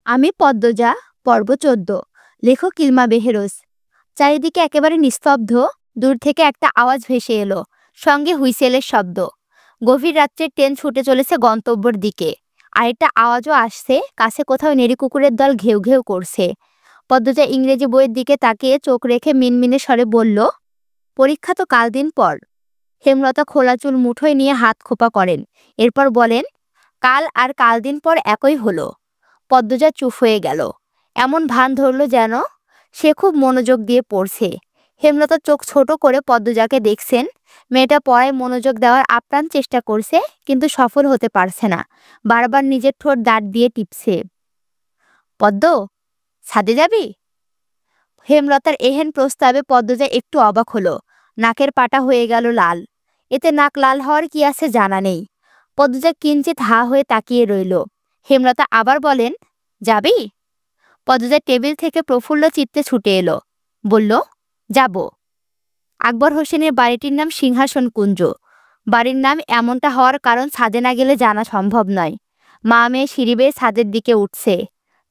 আমি পদ্মজা, পর্ব ১৪। লেখক ইলমা বেহেরোজ। চারিদিকে একেবারে নিস্তব্ধ। দূর থেকে একটা আওয়াজ ভেসে এলো, সঙ্গে হুইসেলের শব্দ। গভীর রাত্রের ট্রেন ছুটে চলেছে গন্তব্যের দিকে। আরেকটা আওয়াজও আসছে, কাছে কোথাও নেড়ি কুকুরের দল ঘেউ ঘেউ করছে। পদ্মজা ইংরেজি বইয়ের দিকে তাকিয়ে চোখ রেখে মিনমিনে স্বরে বলল, পরীক্ষা তো কাল দিন পর। হেমলতা খোলা চুল মুঠোয় নিয়ে হাত খোপা করেন। এরপর বলেন, কাল আর কাল দিন পর একই হলো। পদ্মজা চুপ হয়ে গেল। এমন ভান ধরল যেন সে খুব মনোযোগ দিয়ে পড়ছে। হেমলতা চোখ ছোট করে পদ্মজাকে দেখছেন। মেয়েটা পড়ায় মনোযোগ দেওয়ার আপ্রাণ চেষ্টা করছে, কিন্তু সফল হতে পারছে না। বারবার নিজের ঠোঁট দাঁত দিয়ে টিপছে। পদ্ম, ছাদে যাবি? হেমলতার এহেন প্রস্তাবে পদ্মজা একটু অবাক হলো। নাকের পাটা হয়ে গেল লাল। এতে নাক লাল হওয়ার কি আছে জানা নেই। পদ্মজা কিঞ্চিত হা হয়ে তাকিয়ে রইল। হেমলতা আবার বলেন, যাবি? পদ্মজা টেবিল থেকে প্রফুল্ল চিত্তে ছুটে এলো। বলল, যাব। আকবর হোসেনের বাড়িটির নাম সিংহাসন কুঞ্জ। বাড়ির নাম এমনটা হওয়ার কারণ ছাদে না গেলে জানা সম্ভব নয়। মা মেয়ে সিঁড়ি বেয়ে ছাদের দিকে উঠছে।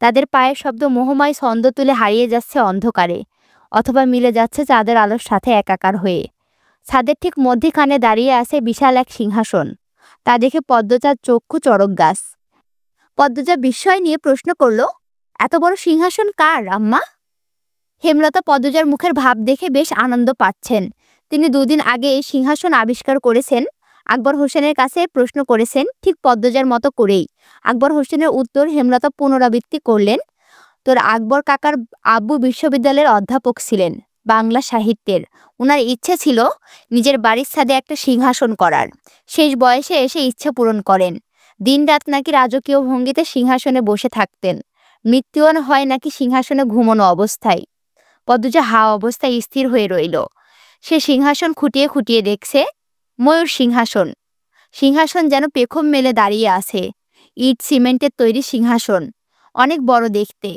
তাদের পায়ের শব্দ মোহময় ছন্দ তুলে হারিয়ে যাচ্ছে অন্ধকারে, অথবা মিলে যাচ্ছে চাঁদের আলোর সাথে একাকার হয়ে। ছাদের ঠিক মধ্যিখানে দাঁড়িয়ে আছে বিশাল এক সিংহাসন। তা দেখে পদ্মজার চক্ষু চড়ক গাছ। পদ্মজা বিস্ময় নিয়ে প্রশ্ন করল, এত বড় সিংহাসন কার, আম্মা? হেমলতা পদ্মজার মুখের ভাব দেখে বেশ আনন্দ পাচ্ছেন। তিনি দুদিন আগে এই সিংহাসন আবিষ্কার করেছেন। আকবর হোসেনের কাছে প্রশ্ন করেছেন, ঠিক পদ্মজার মতো করেই। আকবর হোসেনের উত্তর হেমলতা পুনরাবৃত্তি করলেন, তোর আকবর কাকার আব্বু বিশ্ববিদ্যালয়ের অধ্যাপক ছিলেন, বাংলা সাহিত্যের। ওনার ইচ্ছে ছিল নিজের বাড়ির ছাদে একটা সিংহাসন করার। শেষ বয়সে এসে ইচ্ছা পূরণ করেন। দিনরাত নাকি রাজকীয় ভঙ্গিতে সিংহাসনে বসে থাকতেন। মৃত্যুও হয় নাকি সিংহাসনে ঘুমনো অবস্থায়। পদ্মজা হা অবস্থায় স্থির হয়ে রইল। সে সিংহাসন খুঁটিয়ে খুঁটিয়ে দেখছে। ময়ূর সিংহাসন। সিংহাসন যেন পেখম মেলে দাঁড়িয়ে আছে। ইট সিমেন্টের তৈরি সিংহাসন। অনেক বড় দেখতে,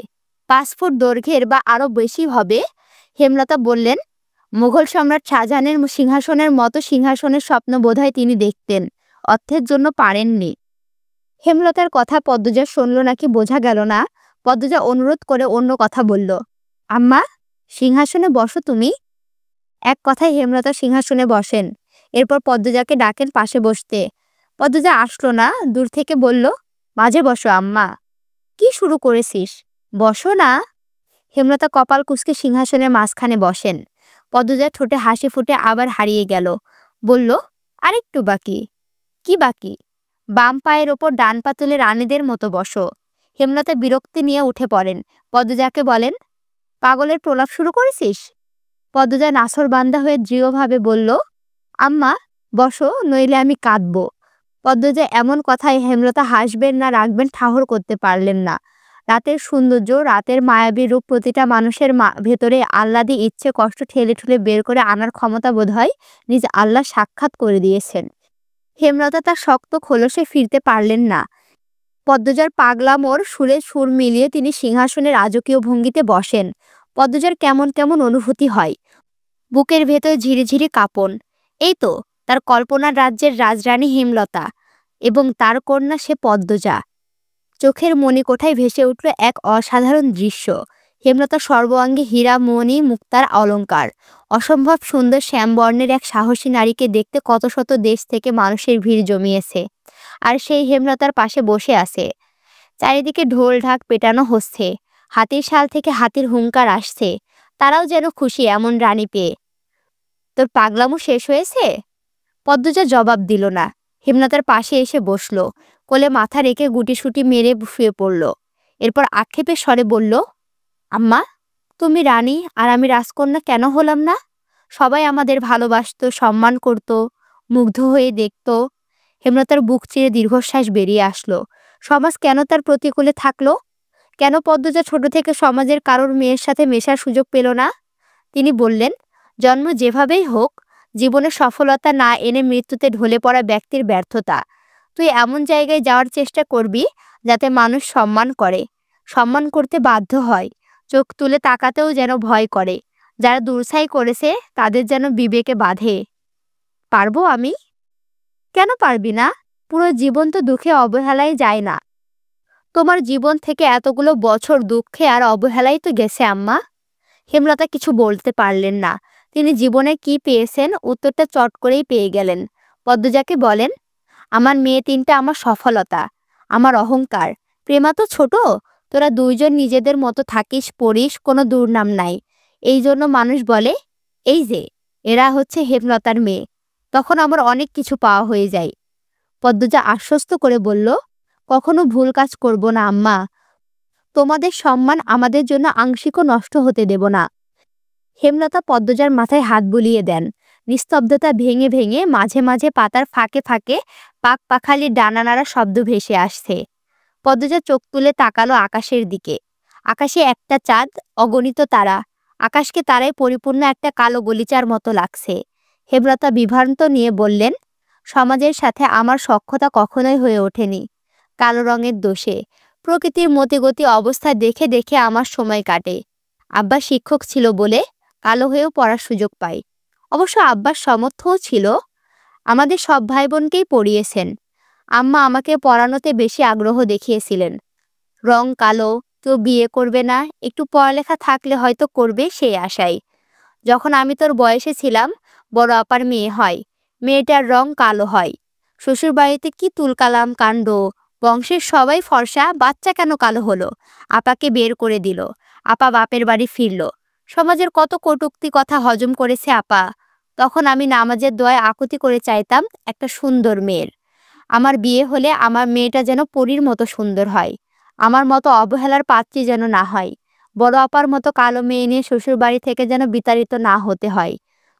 ৫ ফুট দৈর্ঘ্যের বা আরও বেশি হবে। হেমলতা বললেন, মুঘল সম্রাট শাহজাহানের সিংহাসনের মতো সিংহাসনের স্বপ্ন বোধহয় তিনি দেখতেন, অর্থের জন্য পারেননি। হেমলতার কথা পদ্মজা শুনল নাকি বোঝা গেল না। পদ্মজা অনুরোধ করে অন্য কথা বলল, আম্মা, সিংহাসনে বসো তুমি। এক কথায় হেমলতা সিংহাসনে বসেন। এরপর পদ্মজাকে ডাকেন পাশে বসতে। পদ্মজা আসলো না, দূর থেকে বলল, মাঝে বসো আম্মা। কি শুরু করেছিস, বসো না। হেমলতা কপাল কুঁচকে সিংহাসনের মাঝখানে বসেন। পদ্মজা ঠোঁটে হাসি ফুটে আবার হারিয়ে গেল। বলল, আরেকটু বাকি। কি বাকি? বাম পায়ের ওপর ডান পা তুলে রানীদের মতো বসো। হেমলতা বিরক্তি নিয়ে উঠে পড়েন। পদ্মজাকে বলেন, পাগলের প্রলাপ শুরু করেছিস? পদ্মজা নাছরবান্দা হয়ে দৃঢ়ভাবে বলল, আম্মা বসো, নইলে আমি কাঁদব। পদ্মজা এমন কথায় হেমলতা হাসবেন না রাখবেন ঠাহর করতে পারলেন না। রাতের সৌন্দর্য, রাতের মায়াবী রূপ প্রতিটা মানুষের ভেতরে আহ্লাদী ইচ্ছে কষ্ট ঠেলে ঠুলে বের করে আনার ক্ষমতা বোধহয় নিজ আল্লাহ সাক্ষাৎ করে দিয়েছেন। হেমলতা তার শক্ত খোলসে ফিরতে পারলেন না। পদ্মজার পাগলামোর সুরে সুর মিলিয়ে তিনি সিংহাসনের রাজকীয় ভঙ্গিতে বসেন। পদ্মজার কেমন কেমন অনুভূতি হয়। বুকের ভেতর ঝিরিঝিরি কাঁপন। এই তো তার কল্পনার রাজ্যের রাজরানী হেমলতা, এবং তার কন্যা সে পদ্মজা। চোখের মণিকোঠায় ভেসে উঠল এক অসাধারণ দৃশ্য। হেমলতা সর্বাঙ্গে হীরা মণি মুক্তার অলঙ্কার। অসম্ভব সুন্দর শ্যামবর্ণের এক সাহসী নারীকে দেখতে কত শত দেশ থেকে মানুষের ভিড় জমিয়েছে। আর সেই হেমলতার পাশে বসে আছে। চারিদিকে ঢোল ঢাক পেটানো হচ্ছে। হাতির শাল থেকে হাতির হুঙ্কার আসছে। তারাও যেন খুশি এমন রানী পেয়ে। তোর পাগলামো শেষ হয়েছে? পদ্মজা জবাব দিল না। হেমলতার পাশে এসে বসল। কোলে মাথা রেখে গুটিসুটি মেরে শুয়ে পড়ল। এরপর আক্ষেপের স্বরে বলল, আম্মা, তুমি রানী আর আমি রাজকন্যা কেন হলাম না? সবাই আমাদের ভালোবাসতো, সম্মান করত, মুগ্ধ হয়ে দেখত। হেমলতার বুক চিরে দীর্ঘশ্বাস বেরিয়ে আসলো। সমাজ কেন তার প্রতিকূলে থাকলো? কেন পদ্মজা ছোট থেকে সমাজের কারোর মেয়ের সাথে মেশার সুযোগ পেল না? তিনি বললেন, জন্ম যেভাবেই হোক, জীবনে সফলতা না এনে মৃত্যুতে ঢলে পড়া ব্যক্তির ব্যর্থতা। তুই এমন জায়গায় যাওয়ার চেষ্টা করবি যাতে মানুষ সম্মান করে, সম্মান করতে বাধ্য হয়, চোখ তুলে তাকাতেও যেন ভয় করে। যারা দুর্ছাই করেছে তাদের যেন বিবেকে বাঁধে। পারবো আমি? কেন পারবি না? পুরো জীবন তো দুঃখে অবহেলায় যায় না। তোমার জীবন থেকে এতগুলো বছর দুঃখে আর অবহেলাই তো গেছে আম্মা। হেমলতা কিছু বলতে পারলেন না। তিনি জীবনে কি পেয়েছেন উত্তরটা চট করেই পেয়ে গেলেন। পদ্মজাকে বলেন, আমার মেয়ে তিনটা আমার সফলতা, আমার অহংকার। প্রেমা তো ছোট, তোরা দুইজন নিজেদের মতো থাকিস, পড়িস, কোনো দুর্নাম নাই। এই জন্য মানুষ বলে, এই যে এরা হচ্ছে হেমলতার মেয়ে। তখন আমার অনেক কিছু পাওয়া হয়ে যায়। পদ্মজা আশ্বস্ত করে বলল, কখনো ভুল কাজ করব না আম্মা। তোমাদের সম্মান আমাদের জন্য আংশিকও নষ্ট হতে দেব না। হেমলতা পদ্মজার মাথায় হাত বুলিয়ে দেন। নিস্তব্ধতা ভেঙে ভেঙে মাঝে মাঝে পাতার ফাঁকে ফাঁকে পাক পাখালির ডানা নাড়া শব্দ ভেসে আসছে। পদ্মজা চোখ তুলে তাকালো আকাশের দিকে। আকাশে একটা চাঁদ, অগণিত তারা। আকাশকে তারায় পরিপূর্ণ একটা কালো গলিচার মতো লাগছে। হেমলতা বিভ্রান্ত নিয়ে বললেন, সমাজের সাথে আমার সখ্যতা কখনোই হয়ে ওঠেনি। কালো রঙের দোষে প্রকৃতির মতিগতি অবস্থা দেখে দেখে আমার সময় কাটে। আব্বা শিক্ষক ছিল বলে কালো হয়েও পড়ার সুযোগ পাই। অবশ্য আব্বার সামর্থ্যও ছিল, আমাদের সব ভাই বোনকেই পড়িয়েছেন। আম্মা আমাকে পড়ানোতে বেশি আগ্রহ দেখিয়েছিলেন। রং কালো, কেউ বিয়ে করবে না, একটু পড়ালেখা থাকলে হয়তো করবে সেই আশায়। যখন আমি তোর বয়সে ছিলাম, বড় আপার মেয়ে হয়, মেয়েটার রং কালো হয়। শ্বশুর বাড়িতে কি তুলকালাম কাণ্ড, বংশের সবাই ফর্সা, বাচ্চা কেন কালো হলো? আপাকে বের করে দিল। আপা বাপের বাড়ি ফিরল। সমাজের কত কটূক্তি কথা হজম করেছে আপা। তখন আমি নামাজের দোয়ায় আকুতি করে চাইতাম একটা সুন্দর মেয়ের। আমার বিয়ে হলে আমার মেয়েটা যেন পরীর মতো সুন্দর হয়, আমার মতো অবহেলার পাত্রী যেন না হয়, বড় আপার মতো কালো মেয়ে নিয়ে শ্বশুর বাড়ি থেকে যেন বিতাড়িত না হতে হয়।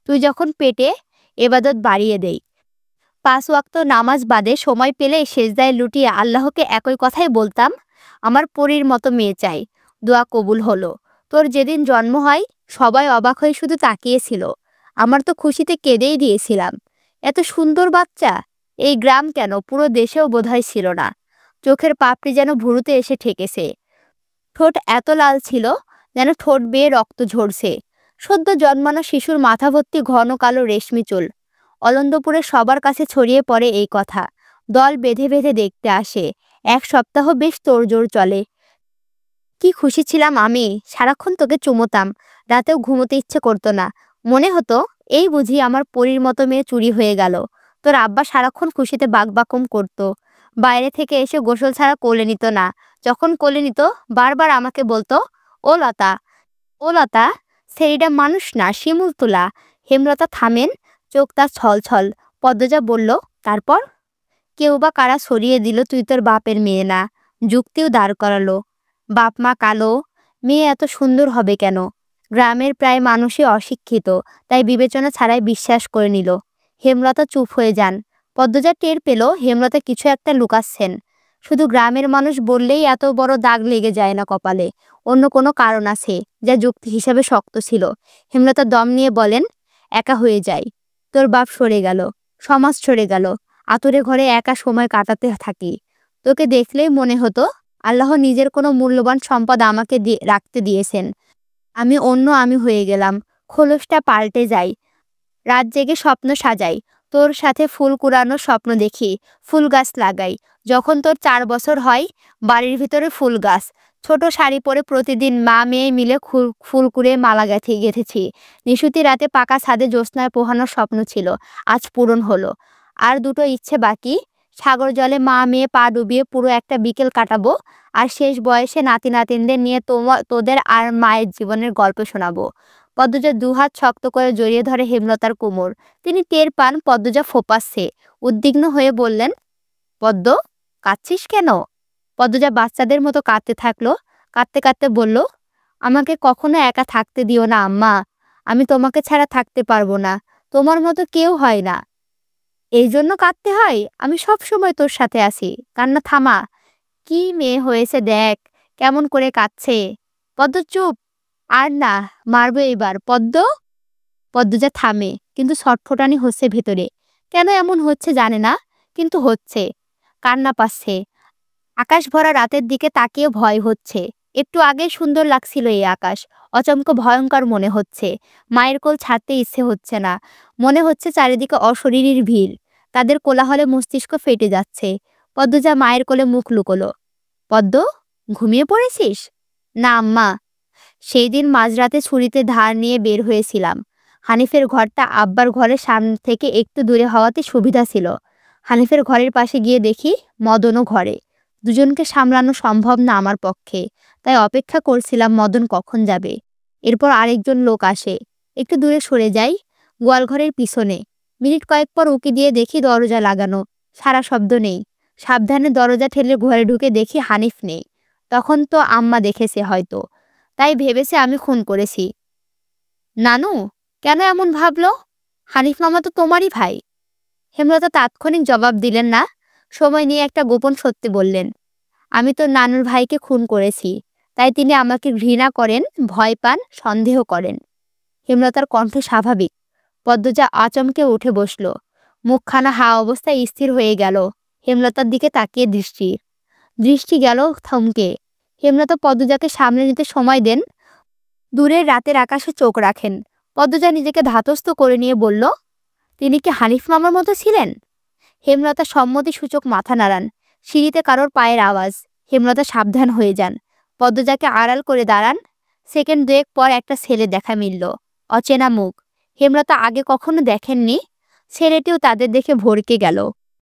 তুই যখন পেটে, এবাদত বাড়িয়ে দেই। 5 ওয়াক্ত নামাজ বাদে সময় পেলে সেজদায় লুটিয়ে আল্লাহকে একই কথাই বলতাম, আমার পরীর মতো মেয়ে চাই। দোয়া কবুল হলো। তোর যেদিন জন্ম হয় সবাই অবাক হয়ে শুধু তাকিয়েছিল। আমার তো খুশিতে কেঁদেই দিয়েছিলাম। এত সুন্দর বাচ্চা এই গ্রাম কেন, পুরো দেশেও বোধহয় ছিল না। চোখের পাপড়ি যেন ভুরুতে এসে ঠেকেছে। ঠোঁট এত লাল ছিল যেন ঠোঁট বেয়ে রক্ত ঝরছে। সদ্য জন্মানো শিশুর মাথা ভর্তি ঘন কালো রেশমি চুল। অলন্দপুরে সবার কাছে ছড়িয়ে পড়ে এই কথা। দল বেঁধে বেঁধে দেখতে আসে। 1 সপ্তাহ বেশ তোড়জোড় চলে। কি খুশি ছিলাম আমি, সারাক্ষণ তোকে চুমোতাম। রাতেও ঘুমোতে ইচ্ছে করতো না। মনে হতো এই বুঝি আমার পরীর মতো মেয়ে চুরি হয়ে গেল। তোর আব্বা সারাক্ষণ খুশিতে বাকবাকম করতো। বাইরে থেকে এসে গোসল ছাড়া কোলে নিত না। যখন কোলে নিত বারবার আমাকে বলতো, ও লতা, ও লতা, সেরিডা মানুষ না, শিমুল তুলা। হেমলতা থামেন, চোখ তার ছলছল। পদ্মজা বলল, তারপর? কেউ বা কারা সরিয়ে দিল তুই তোর বাপের মেয়ে না। যুক্তিও দাঁড় করালো। বাপ মা কালো, মেয়ে এত সুন্দর হবে কেন? গ্রামের প্রায় মানুষই অশিক্ষিত, তাই বিবেচনা ছাড়াই বিশ্বাস করে নিল। হেমলতা চুপ হয়ে যান। পদ্মজা টের পেল হেমলতা কিছু একটা লুকাচ্ছেন। শুধু গ্রামের মানুষ বললেই এত বড় দাগ লেগে যায় না কপালে, অন্য কোনো কারণ আছে যা যুক্তি হিসাবে শক্ত ছিল। হেমলতা দম নিয়ে বলেন, একা হয়ে যাই। তোর বাপ সরে গেল, সমাজ সরে গেল, আতুরে ঘরে একা সময় কাটাতে থাকি। তোকে দেখলেই মনে হতো আল্লাহ নিজের কোনো মূল্যবান সম্পদ আমাকে রাখতে দিয়েছেন। আমি অন্য আমি হয়ে গেলাম। খোলসটা পাল্টে যাই। রাত জেগে স্বপ্ন সাজাই। তোর সাথে ফুল কুড়ানোর স্বপ্ন দেখি। ফুল গাছ লাগাই। যখন তোর 4 বছর হয়, বাড়ির ভিতরে ফুল গাছ। ছোট শাড়ি পরে প্রতিদিন মা মেয়ে মিলে ফুল কুড়িয়ে মালা গেঁথেছি। নিশুতি রাতে পাকা ছাদে জ্যোৎস্নায় পোহানোর স্বপ্ন ছিল, আজ পূরণ হলো। আর দুটো ইচ্ছে বাকি। সাগর জলে মা মেয়ে পা ডুবিয়ে পুরো একটা বিকেল কাটাবো। আর শেষ বয়সে নাতি নাতিনদের নিয়ে তোদের আর মায়ের জীবনের গল্প শোনাবো। পদ্মজা দুহাত শক্ত করে জড়িয়ে ধরে হেমলতার কোমর। তিনি টের পান পদ্মজা ফোঁপাচ্ছে। উদ্বিগ্ন হয়ে বললেন, পদ্ম, কাঁদছিস কেন? পদ্মজা বাচ্চাদের মতো কাঁদতে থাকলো। কাঁদতে কাঁদতে বলল, আমাকে কখনো একা থাকতে দিও না আম্মা। আমি তোমাকে ছাড়া থাকতে পারবো না। তোমার মতো কেউ হয় না। এই জন্য কাঁদতে হয়? আমি সব সময় তোর সাথে আছি। কান্না থামা। কি মেয়ে হয়েছে দেখ, কেমন করে কাঁদছে। পদ্ম চুপ। আর না, মারবো এবার। পদ্ম। পদ্মজা থামে, কিন্তু ছটফটানি হচ্ছে ভেতরে। কেন এমন হচ্ছে জানে না, কিন্তু হচ্ছে। কান্না পাচ্ছে। আকাশ ভরা রাতের দিকে তাকিয়ে ভয় হচ্ছে। একটু আগে সুন্দর লাগছিল এই আকাশ, অচমক ভয়ঙ্কর মনে হচ্ছে। মায়ের কোল ছাড়তে ইচ্ছে হচ্ছে না। মনে হচ্ছে চারিদিকে অশরীরীর ভিড়। তাদের কোলাহলে মস্তিষ্ক ফেটে যাচ্ছে। পদ্মজা মায়ের কোলে মুখ লুকোলো। পদ্ম, ঘুমিয়ে পড়েছিস? না আম্মা, সেই দিন মাঝরাতে ছুরিতে ধার নিয়ে বের হয়েছিলাম। হানিফের ঘরটা আব্বার ঘরের সামনে থেকে একটু দূরে হওয়াতে সুবিধা ছিল। হানিফের ঘরের পাশে গিয়ে দেখি মদনও ঘরে। দুজনকে সামলানো সম্ভব না আমার পক্ষে, তাই অপেক্ষা করছিলাম মদন কখন যাবে। এরপর আরেকজন লোক আসে। একটু দূরে সরে যাই, গোয়ালঘরের পিছনে। মিনিট কয়েক পর উকি দিয়ে দেখি দরজা লাগানো, সারা শব্দ নেই। সাবধানে দরজা ঠেলে ঘরে ঢুকে দেখি হানিফ নেই। তখন তো আম্মা দেখেছে হয়তো, তাই ভেবেছে আমি খুন করেছি। নানু কেন এমন ভাবলো? হানিফ মামা তো তোমারই ভাই। হেমলতা তাৎক্ষণিক জবাব দিলেন না, সময় নিয়ে একটা গোপন সত্যি বললেন। আমি তো নানুর ভাইকে খুন করেছি, তাই তিনি আমাকে ঘৃণা করেন, ভয় পান, সন্দেহ করেন। হেমলতার কণ্ঠ স্বাভাবিক। পদ্মজা আচমকে উঠে বসল। মুখখানা হা অবস্থায় স্থির হয়ে গেল। হেমলতার দিকে তাকিয়ে দৃষ্টি গেল থমকে। হেমলতা পদ্মজাকে সামনে নিতে সময় দেন। দূরের রাতের আকাশে চোখ রাখেন। পদ্মজা নিজেকে ধাতস্থ করে নিয়ে বলল, তিনি কি হানিফ মামার মতো ছিলেন? হেমলতা সম্মতিসূচক মাথা নাড়ান। সিঁড়িতে কারোর পায়ের আওয়াজ। হেমলতা সাবধান হয়ে যান। পদ্মজাকে আড়াল করে দাঁড়ান। সেকেন্ড দুয়েক পর একটা ছেলে দেখা মিলল। অচেনা মুখ। হেমলতা আগে কখনো দেখেননি। ছেলেটিও তাদের দেখে ভড়কে গেল।